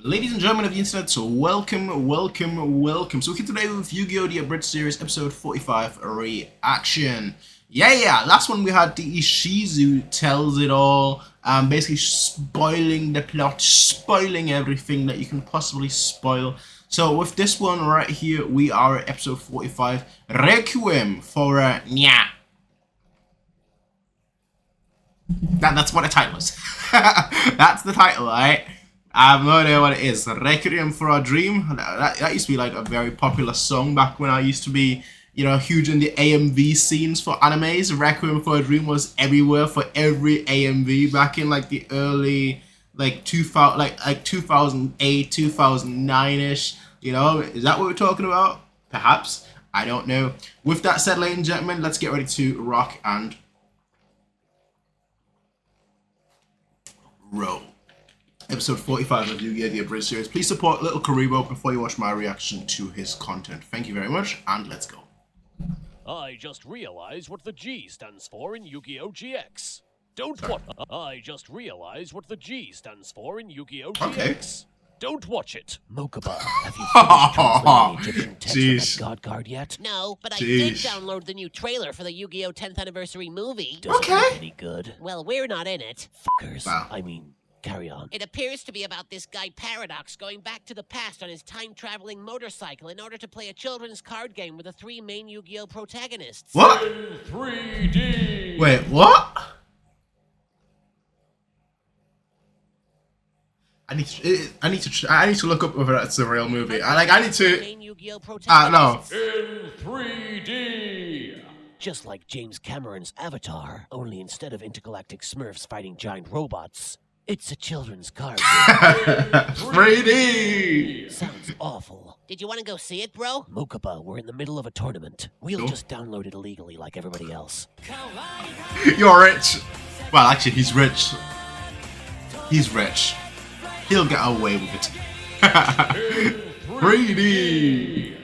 Ladies and gentlemen of the internet, so welcome. So we're here today with Yu-Gi-Oh! The Abridged Series episode 45 reaction. Yeah, last one we had the Ishizu tells it all, basically spoiling the plot, spoiling everything that you can possibly spoil. So with this one right here, we are at episode 45, Requiem for Nyeh. That's what the title is. That's the title, right? I have no idea what it is. Requiem for a Dream. That used to be like a very popular song back when I used to be, you know, huge in the AMV scenes for animes. Requiem for a Dream was everywhere for every AMV back in like the early like 2008, 2009ish. You know, is that what we're talking about? Perhaps. I don't know. With that said, ladies and gentlemen, let's get ready to rock and roll. Episode 45 of Yu-Gi-Oh! The Abridged Series. Please support LittleKuriboh before you watch my reaction to his content. Thank you very much, and let's go. I just realized what the G stands for in Yu-Gi-Oh! GX. Don't watch. I just realized what the G stands for in Yu-Gi-Oh! GX. Okay. Don't watch it. Mokaba, have you finished translating the Egyptian text Jeez. for that God card yet? No, but I Jeez. did download the new trailer for the Yu-Gi-Oh! 10th anniversary movie. Does it look Okay. any good? Well, we're not in it. Fuckers. Wow. I mean, carry on. It appears to be about this guy Paradox going back to the past on his time-traveling motorcycle in order to play a children's card game with the three main Yu-Gi-Oh! Protagonists. What? 3D. Wait, what? I need to look up whether that's a real movie. I need to. Main Yu-Gi-Oh! No. Protagonists. In 3D. Just like James Cameron's Avatar, only instead of intergalactic Smurfs fighting giant robots, it's a children's card game. 3D. Sounds awful. Did you want to go see it, bro? Mokaba, we're in the middle of a tournament. We'll Cool. just download it illegally like everybody else. You're rich. Well, actually, he's rich. He's rich. He'll get away with it. 3D.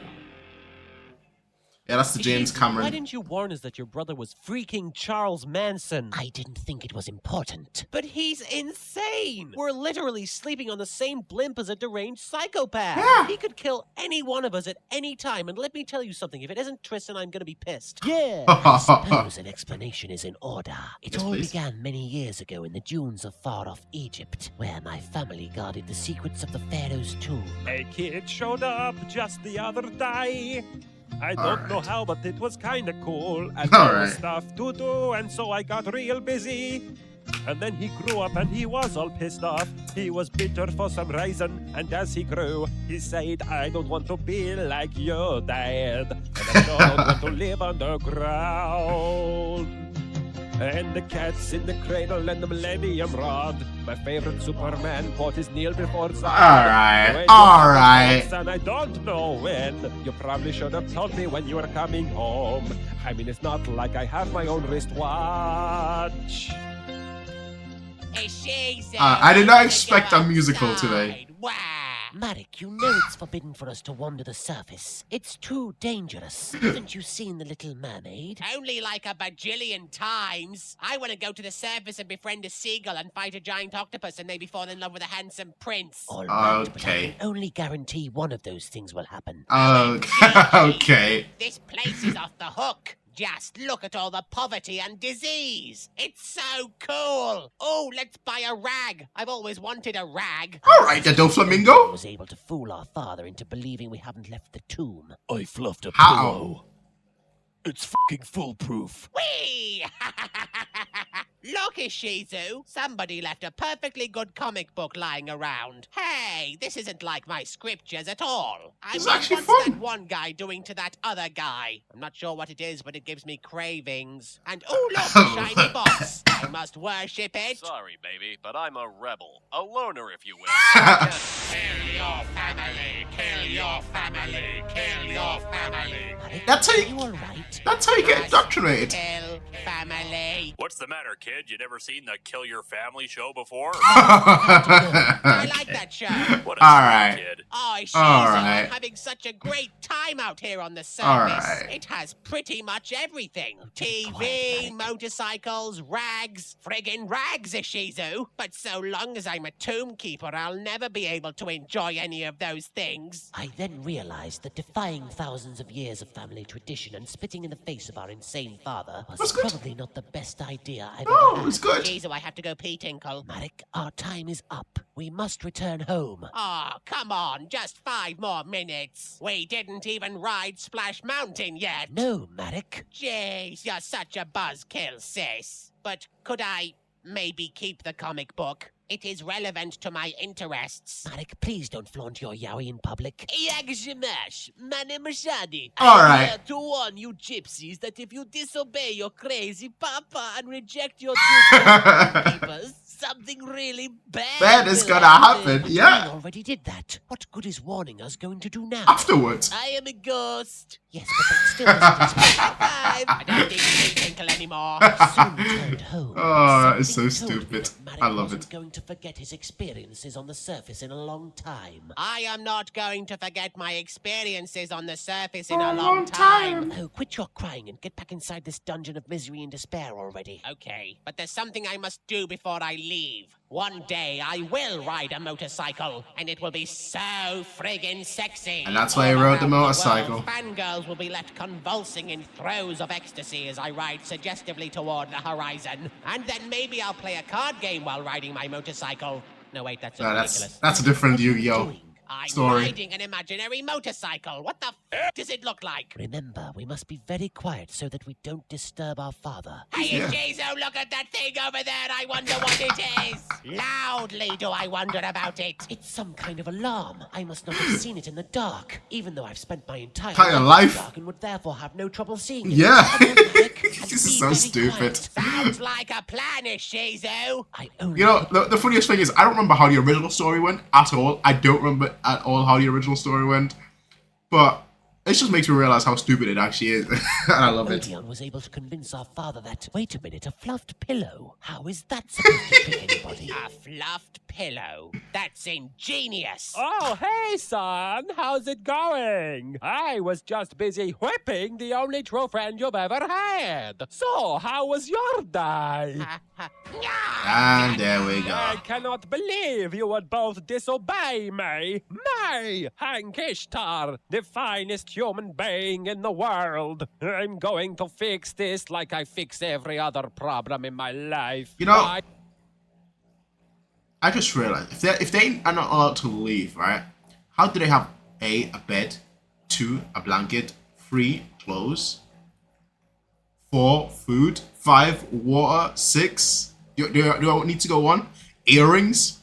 Yeah, that's the James Why Cameron. didn't you warn us that your brother was freaking Charles Manson? I didn't think it was important. But he's insane! We're literally sleeping on the same blimp as a deranged psychopath. Yeah. He could kill any one of us at any time, and let me tell you something, if it isn't Tristan, I'm gonna be pissed. Yeah! I suppose an explanation is in order. It Yes, all please. began many years ago in the dunes of far-off Egypt, where my family guarded the secrets of the pharaoh's tomb. A kid showed up just the other day. I don't know Alright. how, but it was kinda cool, and All there was right. stuff to do, and so I got real busy. And then he grew up and he was all pissed off. He was bitter for some reason, and as he grew, he said, I don't want to be like your dad, and I don't want to live underground. And the cat's in the cradle and the millennium rod. My favorite Superman quote is kneel before Zod. Alright, When you alright. have a chance, and I don't know when. You probably should have told me when you were coming home. I mean, it's not like I have my own wristwatch. I did not expect a musical today. Wow. Marek, you know it's forbidden for us to wander the surface. It's too dangerous. Haven't you seen The Little Mermaid? Only like a bajillion times. I want to go to the surface and befriend a seagull and fight a giant octopus and maybe fall in love with a handsome prince. All right, but I Okay. can only guarantee one of those things will happen. Okay. This place is off the hook. Just look at all the poverty and disease. It's so cool. Oh, let's buy a rag. I've always wanted a rag. Alright, the Doflamingo. Was able to fool our father into believing we haven't left the tomb. I fluffed a How? pillow. It's fucking foolproof. Whee! Look, Ishizu. Somebody left a perfectly good comic book lying around. Hey, this isn't like my scriptures at all. I It's mean, actually what's fun. that one guy doing to that other guy? I'm not sure what it is, but it gives me cravings. And oh, look, a shiny box. I must worship it. Sorry, baby, but I'm a rebel. A loner, if you will. Kill your family. Kill your family. Kill your family. That's how Are you- you all right? That's how you get indoctrinated. Kill family. What's the matter, kid? You never seen the Kill Your Family show before? I like that show. What a Alright. sweet kid. Oh, she's Alright. having such a great time out here on the surface. Alright. It has pretty much everything. Keep TV, quiet, Marik. motorcycles, rags. Friggin' rags, Ishizu. But so long as I'm a tomb keeper, I'll never be able to enjoy any of those things. I then realized that defying thousands of years of family tradition and spitting in the face of our insane father was That's good. probably not the best idea I've Oh, ever it's had. good. Ishizu, I have to go pee, Tinkle. Marik, our time is up. We must return home. Oh, come on, just 5 more minutes. We didn't even ride Splash Mountain yet. No, Marik. Jeez, you're such a buzzkill, sis. But could I maybe keep the comic book? It is relevant to my interests. Marik, please don't flaunt your yaoi in public. Yagshamash, Manemashadi. All right. here to warn you gypsies that if you disobey your crazy papa and reject your duty as keepers, something really Bad is will gonna happen. We Yeah. already did that. What good is warning us going to do now? Afterwards. I am a ghost. Yes, but that still doesn't explain. High 5. I don't need to tinkle anymore. Soon returned home. Oh, that is so Something told me stupid. that Marik I love wasn't it. going to forget his experiences on the surface in a long time. I am not going to forget my experiences on the surface in a long time. Oh, quit your crying and get back inside this dungeon of misery and despair already. Okay, but there's something I must do before I leave. One day I will ride a motorcycle, and it will be so friggin' sexy. And that's why he All rode the around motorcycle. world, fangirls will be left convulsing in throes of ecstasy as I ride suggestively toward the horizon. And then maybe I'll play a card game while riding my motorcycle. No, wait, that's No, ridiculous. that's a different Yu-Gi-Oh Doing. I'm story. riding an imaginary motorcycle. What the f does it look like? Remember, we must be very quiet so that we don't disturb our father. Hey, Yeah. Jizo, look at that thing over there. I wonder what it is. Loudly do I wonder about it. It's some kind of alarm. I must not have seen it in the dark, even though I've spent my entire Entire in life. the dark and would therefore have no trouble seeing it. Yeah. Come on, Marik, and This is be so very stupid. quiet. Sounds like a plan, Shizu. I only You know, the funniest thing is, I don't remember how the original story went at all. I don't remember at all how the original story went. But it just makes me realize how stupid it actually is. And I love it. Odeon was able to convince our father that, wait a minute, a fluffed pillow? How is that supposed to trick anybody? A fluffed pillow. That's ingenious. Oh, hey, son. How's it going? I was just busy whipping the only true friend you've ever had. So, how was your day? And there we go. I cannot believe you would both disobey me. Me, Hank Ishtar, the finest human being in the world. I'm going to fix this like I fix every other problem in my life. You know, I just realized, if they are not allowed to leave, right? How do they have A, a bed, 2, a blanket, 3, clothes, 4, food, 5, water, 6, do I need to go on? Earrings?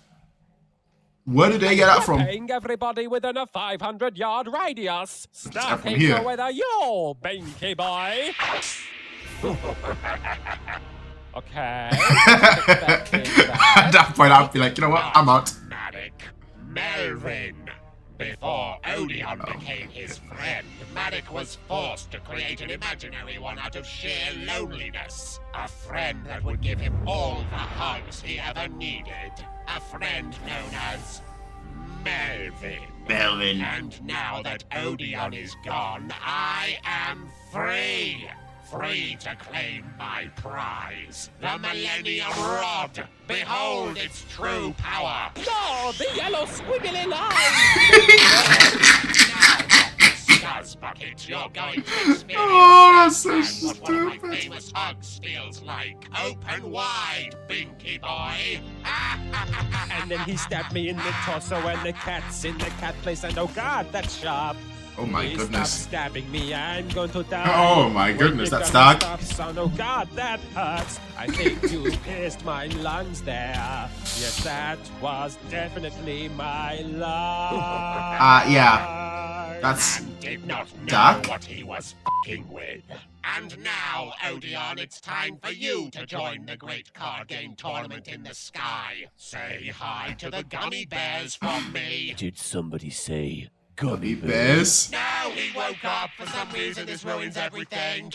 Where did they get that from? Whipping everybody within a 500-yard radius. Starting here. with a you, Binky boy. Okay. At that point, I'd be like, you know what? I'm out. Marik, Melvin. Before Odeon became his friend, Marik was forced to create an imaginary one out of sheer loneliness. A friend that would give him all the hugs he ever needed. A friend known as Melvin. Melvin. And now that Odeon is gone, I am free. Free to claim my prize, the Millennium Rod. Behold its true power. Oh, the yellow squiggly line. Now, Scuzz Bucket, you're going to experience Oh, that's so firsthand what one of my stupid. famous hugs feels like. Open wide, Binky boy. And then he stabbed me in the torso and the cat's in the cat place. And oh God, that's sharp. Oh my Please goodness. Stop stabbing me. I'm going to die. Oh my When goodness, you that's gonna dark. Stop, son? Oh God, that hurts. I think you pierced my lungs there. Yes, that was definitely my lung. Yeah. That's And did not know dark. what he was f***ing with. And now, Odeon, it's time for you to join the great card game tournament in the sky. Say hi to the gummy bears from me. Did somebody say Gummy bears. No, he woke up. For some reason, this ruins everything.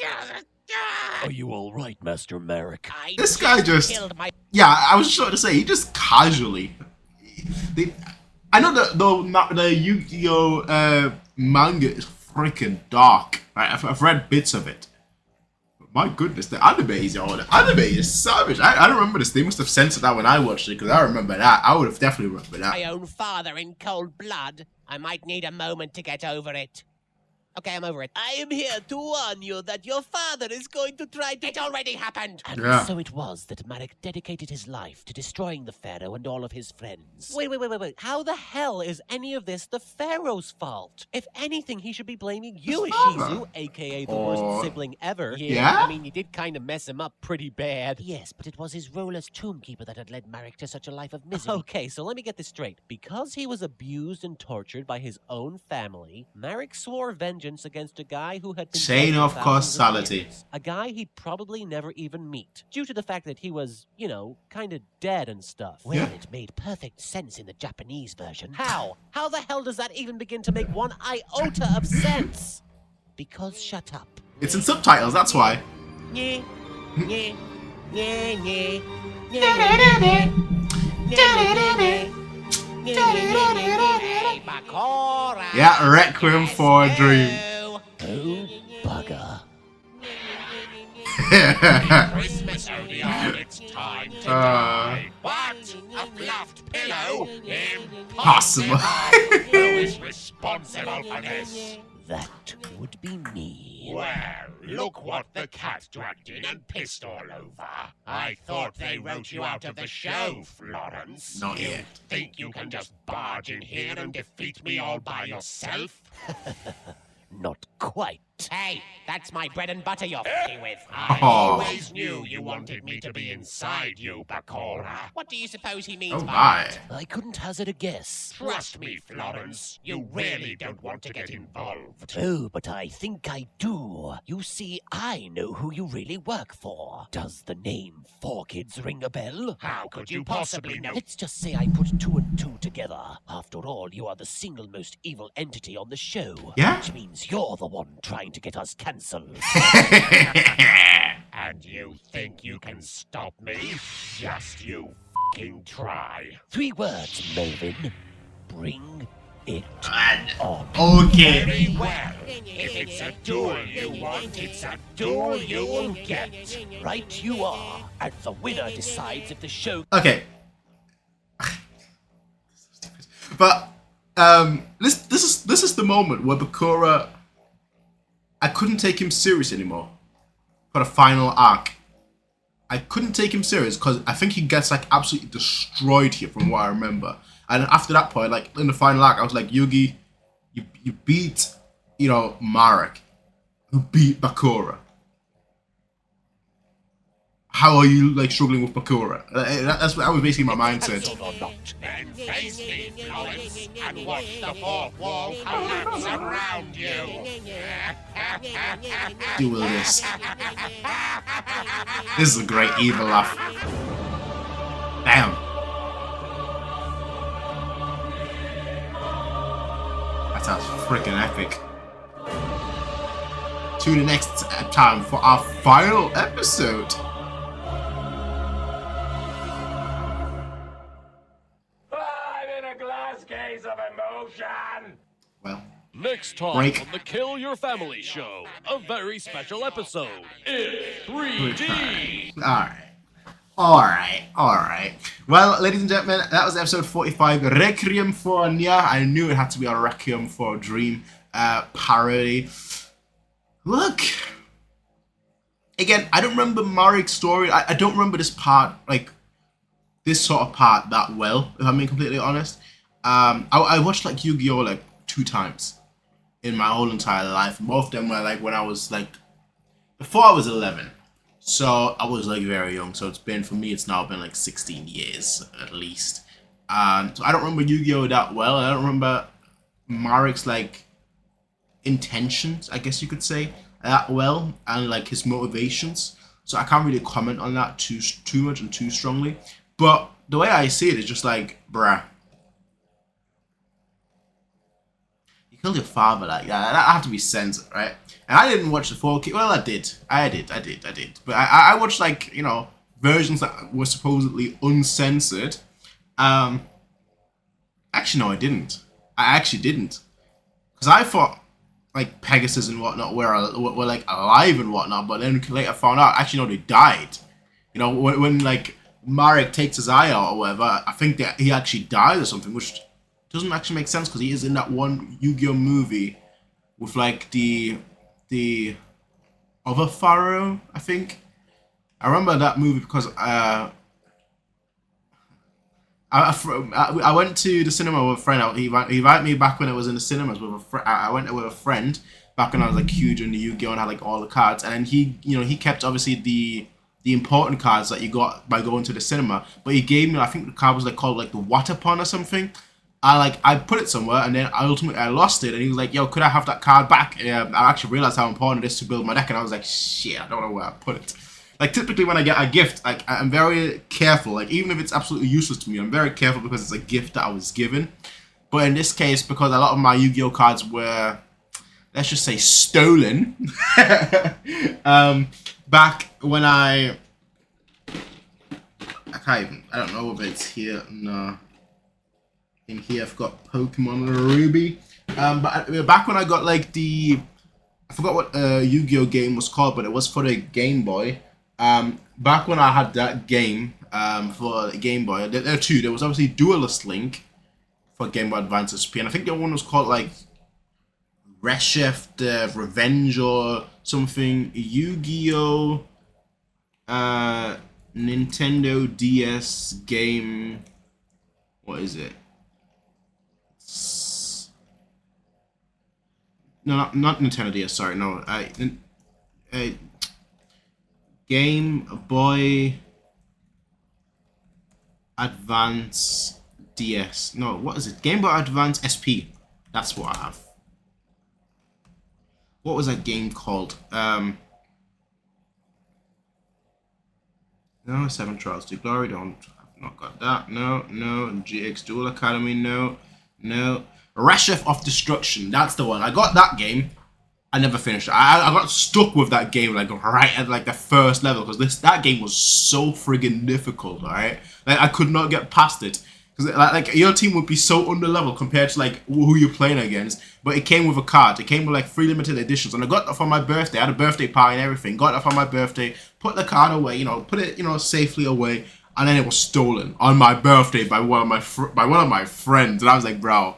Are you alright, Master Marik? This guy just... Killed my Yeah, I was just trying to say, he just casually... I know that the Yu-Gi-Oh manga is freaking dark. Right? I've read bits of it. But my goodness, the anime is savage. I don't remember this. They must have censored that when I watched it because I remember that. I would have definitely remembered that. My own father in cold blood. I might need a moment to get over it. Okay, I'm over it. I am here to warn you that your father is going to try to... It already happened! And Yeah. so it was that Marek dedicated his life to destroying the Pharaoh and all of his friends. Wait. How the hell is any of this the Pharaoh's fault? If anything, he should be blaming you, father. Ishizu, aka the Or- worst sibling ever. Yeah? I mean, you did kind of mess him up pretty bad. Yes, but it was his role as tombkeeper that had led Marek to such a life of misery. Okay, so let me get this straight. Because he was abused and tortured by his own family, Marek swore vengeance against a guy who had been Chain dead for of thousands causality. years. A guy he'd probably never even meet, due to the fact that he was, you know, kind of dead and stuff. Well, Yeah. it made perfect sense in the Japanese version. How? How the hell does that even begin to make one iota of sense? Because shut up. It's in subtitles, that's why. Nyeh, nyeh, nyeh, nyeh, nyeh, Hey, Bakura! Yeah, Requiem for a Dream. Hello. Oh, bugger. Christmas, Odeon, it's time to die. What? A fluffed pillow? Possible. Who is responsible for this? That would be me. Well, look what the cat dragged in and pissed all over. I thought they wrote you out of the show, Florence. Not You yet. think you can just barge in here and defeat me all by yourself? Not quite. Hey, that's my bread and butter you're f***ing with. I Oh. always knew you wanted me to be inside you, Bakura. What do you suppose he means Oh by my. that? I couldn't hazard a guess. Trust me, Florence. You really don't want to get involved. Oh, but I think I do. You see, I know who you really work for. Does the name Four Kids ring a bell? How could you possibly know? Let's just say I put two and two together. After all, you are the single most evil entity on the show. Yeah? Which means you're the one trying to get us cancelled. And you think you can stop me? Just you f***ing try. 3 words, Melvin. Bring it Man. on. Okay. Very well. If it's a duel you want, it's a duel you will get. Right you are. And the winner decides if the show... Okay. But this is the moment where Bakura, I couldn't take him serious anymore for the final arc. I couldn't take him serious because I think he gets like absolutely destroyed here from what I remember. And after that point, like in the final arc, I was like, Yugi, you beat, you know, Marek, who beat Bakura. How are you like struggling with Bakura? That was basically my mindset. Cancelled or not. Then face me, Florence, and watch the fourth wall collapse around you. Deal with this. This is a great evil laugh. Damn. That sounds freaking epic. Tune in next time for our final episode. I'm in a glass case of emotion. Well, Next time Break. on the Kill Your Family Show, a very special episode in 3D. Alright. Well, ladies and gentlemen, that was episode 45, Requiem for Nyeh. I knew it had to be a Requiem for a Dream parody. Look. Again, I don't remember Marek's story. I don't remember this part, like, this sort of part that well, if I'm being completely honest. I watched, like, Yu-Gi-Oh! Like, 2 times in my whole entire life. Both of them were, like, when I was, like, before I was 11. So I was like very young. So it's now been like 16 years at least. So I don't remember Yu-Gi-Oh that well. I don't remember Marek's like intentions, I guess you could say, that well, and like his motivations. So I can't really comment on that too much and too strongly. But the way I see it is just like, bruh, you killed your father like that. That had to be censored, right? And I didn't watch the 4K. Well, I did. But I watched like, you know, versions that were supposedly uncensored. And Actually, no, I didn't. I actually didn't. Because I thought, like, Pegasus and whatnot were like, alive and whatnot, but then later found out, actually, no, they died. You know, when like, Marek takes his eye out or whatever, I think that he actually died or something, which doesn't actually make sense, because he is in that one Yu-Gi-Oh movie with, like, the other pharaoh, I think. I remember that movie because I went to the cinema with a friend. He invited me back when I was in the cinemas with a friend. I went there with a friend back when I was like huge into Yu-Gi-Oh and had like all the cards. And then he kept obviously the important cards that you got by going to the cinema. But he gave me, I think the card was like called like the Watapon or something. I put it somewhere, and then ultimately I lost it. And he was like, "Yo, could I have that card back?" I actually realized how important it is to build my deck, and I was like, "Shit, I don't know where I put it." Like, typically when I get a gift, like, I'm very careful. Like, even if it's absolutely useless to me, I'm very careful because it's a gift that I was given. But in this case, because a lot of my Yu-Gi-Oh cards were, let's just say, stolen. Back when I don't know if it's here. No. In here, I've got Pokemon Ruby. But back when I got, like, I forgot what Yu-Gi-Oh game was called, but it was for the Game Boy. Back when I had that game for the Game Boy, there were two. There was obviously Duelist Link for Game Boy Advance SP, and I think the one was called like Reshift Revenge or something. Yu-Gi-Oh! Nintendo DS game. What is it? No, not Nintendo DS. Sorry, no. Game Boy Advance DS. No, what is it? Game Boy Advance SP. That's what I have. What was that game called? No, Seven Trials to Glory. Don't. I've not got that. No. GX Duel Academy. No. Reshift of Destruction. That's the one. I got that game. I never finished it. I got stuck with that game like right at like the first level because that game was so friggin' difficult. Alright, like I could not get past it because like your team would be so under level compared to like who you're playing against. But it came with a card. It came with like 3 limited editions, and I got that for my birthday. I had a birthday party and everything. Got that for my birthday. Put the card away. Put it safely away, and then it was stolen on my birthday by one of my friends, and I was like, bro.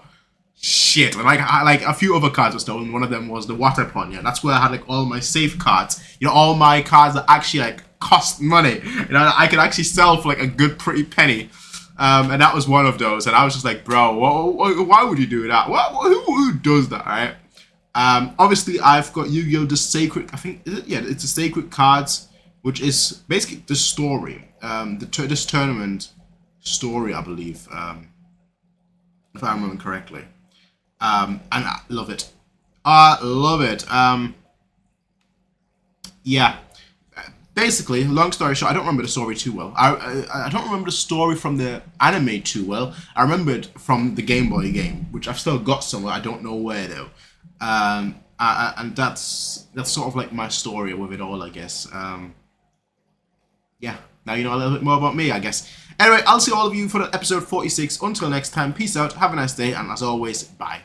Shit, and like a few other cards were stolen. One of them was the Watapon. Yeah, that's where I had like all my safe cards. All my cards that actually like cost money. I could actually sell for like a good pretty penny. And that was one of those. And I was just like, bro, why would you do that? Who does that, right? Obviously I've got Yu-Gi-Oh! The Sacred. I think it's the Sacred Cards, which is basically the story. This tournament story, I believe, if I remember correctly. And I love it. I love it. Yeah. Basically, long story short, I don't remember the story too well. I don't remember the story from the anime too well. I remember it from the Game Boy game, which I've still got somewhere. I don't know where though. And that's sort of like my story with it all, I guess. Yeah. Now you know a little bit more about me, I guess. Anyway, I'll see all of you for episode 46. Until next time, peace out, have a nice day, and as always, bye.